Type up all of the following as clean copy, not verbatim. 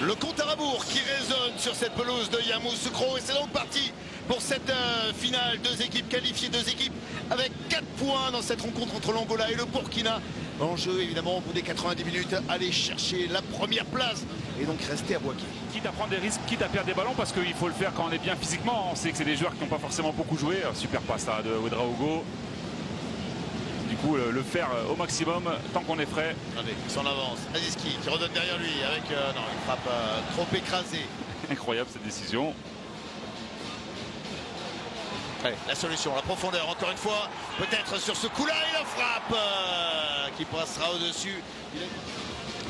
Le compte à rebours qui résonne sur cette pelouse de Yamoussoukro et c'est donc parti pour cette finale. Deux équipes qualifiées, deux équipes avec 4 points dans cette rencontre entre l'Angola et le Burkina. Enjeu évidemment au bout des 90 minutes, aller chercher la première place et donc rester à Bouaké. Quitte à prendre des risques, quitte à perdre des ballons parce qu'il faut le faire quand on est bien physiquement. On sait que c'est des joueurs qui n'ont pas forcément beaucoup joué. Super passe là de Ouedraogo. Du coup le faire au maximum tant qu'on est frais. Allez, il s'en avance. Aziski qui redonne derrière lui avec non, une frappe trop écrasée. Incroyable cette décision. Allez, la solution, la profondeur, encore une fois, peut-être sur ce coup-là, et la frappe qui passera au-dessus.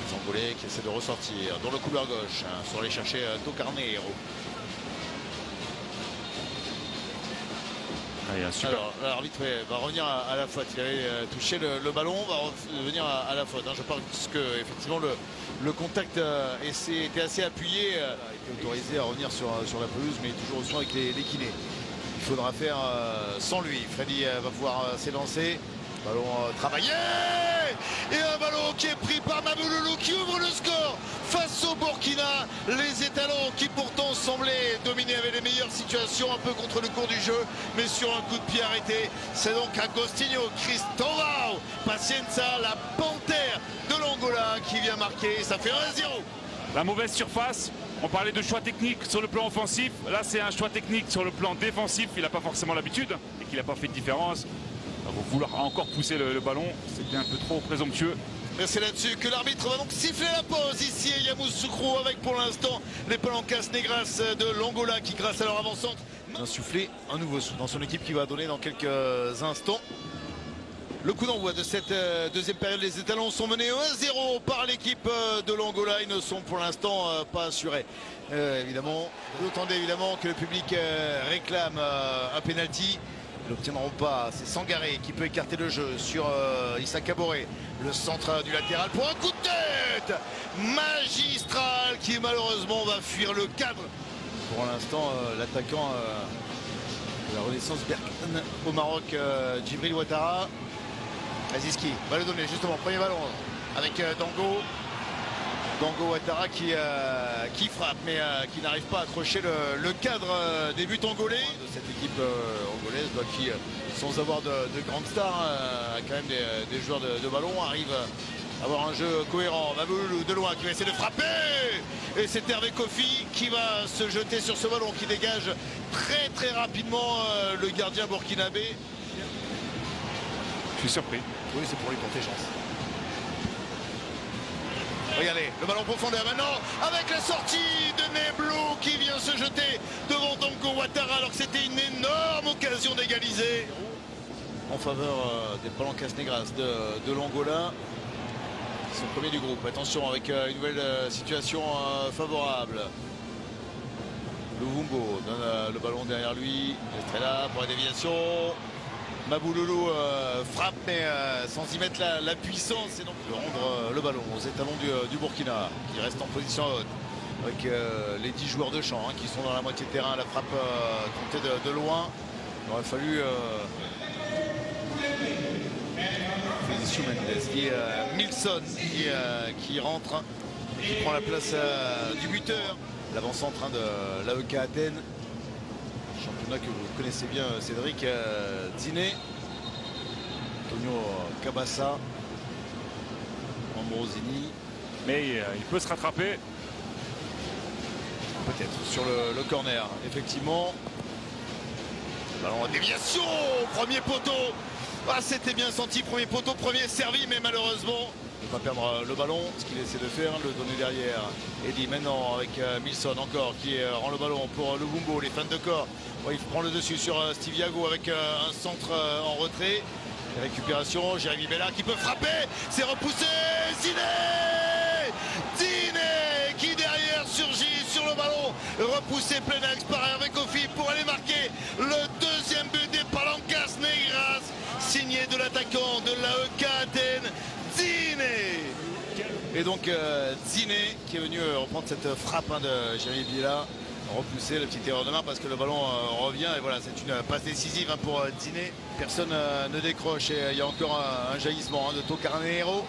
Zangolé qui essaie de ressortir dans le couloir gauche, sur aller chercher Tocarnero. Alors l'arbitre va revenir à la faute. Il avait touché le ballon, va revenir à la faute. Je pense que effectivement le contact était assez appuyé. Il a été autorisé à revenir sur la pelouse, mais toujours au soin avec les kinés. Il faudra faire sans lui. Freddy va pouvoir s'élancer. Ballon travaillé et un ballon qui est pris par Mabouloulou qui ouvre le score face au Burkina. Les étalons qui pourtant semblaient dominer avec les meilleures situations un peu contre le cours du jeu, mais sur un coup de pied arrêté. C'est donc Agostinho Cristóvão Pacienza, la panthère de l'Angola, qui vient marquer. Ça fait 1-0. La mauvaise surface. On parlait de choix technique sur le plan offensif. Là, c'est un choix technique sur le plan défensif. Il n'a pas forcément l'habitude et qu'il n'a pas fait de différence. Il va vouloir encore pousser le ballon. C'était un peu trop présomptueux. Et c'est là-dessus que l'arbitre va donc siffler la pause ici à Yamoussoukro avec pour l'instant les Palancas Negras de l'Angola qui, grâce à leur avant-centre, insuffler un nouveau souffle dans son équipe qui va donner dans quelques instants. Le coup d'envoi de cette deuxième période, les étalons sont menés 1-0 par l'équipe de l'Angola. Ils ne sont pour l'instant pas assurés. Évidemment, vous entendez évidemment que le public réclame un penalty. Ils n'obtiendront pas. C'est Sangaré qui peut écarter le jeu sur Issa Kaboré. Le centre du latéral pour un coup de tête magistral qui malheureusement va fuir le cadre. Pour l'instant, l'attaquant de la Renaissance Berkane au Maroc, Djibril Ouattara. Aziski va le donner justement, premier ballon avec Dango. Dango Ouattara qui frappe mais qui n'arrive pas à accrocher le cadre des buts angolais de cette équipe angolaise qui, sans avoir de grandes stars, a quand même des joueurs de ballon, arrive à avoir un jeu cohérent. Mabouloulou de loin qui va essayer de frapper et c'est Hervé Kofi qui va se jeter sur ce ballon qui dégage très rapidement le gardien burkinabé. Je suis surpris. Oui, c'est pour lui porter chance. Regardez, le ballon profondeur maintenant avec la sortie de Neblou qui vient se jeter devant Dango Ouattara alors que c'était une énorme occasion d'égaliser. En faveur des Palancas Negras de l'Angola. C'est le premier du groupe. Attention avec une nouvelle situation favorable. Luvumbo donne le ballon derrière lui. Estrella pour la déviation. Mabouloulou frappe mais sans y mettre la puissance et donc de rendre le ballon aux étalons du Burkina qui reste en position haute avec les 10 joueurs de champ qui sont dans la moitié de terrain. La frappe tentée de loin. Il aurait fallu Félicien Mendes, Milson qui rentre, qui prend la place du buteur, l'avant-centre de l'AEK Athènes. Championnat que vous connaissez bien, Cédric. Ziné, Antonio Cabassa, Ambrosini. Mais il peut se rattraper. Peut-être sur le corner, effectivement. Ballon en déviation, premier poteau. Ah, c'était bien senti, premier poteau, premier servi, mais malheureusement, ne pas perdre le ballon, ce qu'il essaie de faire, le donner derrière. Eddy maintenant avec Milson encore qui rend le ballon pour Luvumbo, les fans de corps. Ouais, il prend le dessus sur Steve Yago avec un centre en retrait. Récupération, Jérémy Bella qui peut frapper, c'est repoussé, Ziné qui derrière surgit sur le ballon, repoussé plein axe par Hervé Kofi pour aller marquer le deuxième but des Palancas Negras, signé de l'attaquant de l'AEK Athènes, Ziné. Et donc Ziné qui est venu reprendre cette frappe de Jérémy Bella. Repoussé, la petite erreur de main parce que le ballon revient et voilà, c'est une passe décisive pour Ziné. Personne ne décroche et il y a encore un jaillissement de Tocarnero.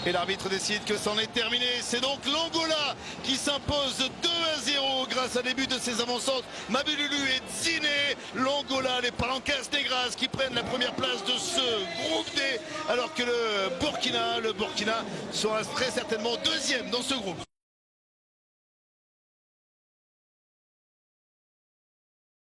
Et l'arbitre décide que c'en est terminé. C'est donc l'Angola qui s'impose 2-0 grâce à des buts de ses avant-centres Mabululu et Dzine. L'Angola, les Palancas Negras qui prennent la première place de ce groupe D, alors que le Burkina sera très certainement deuxième dans ce groupe.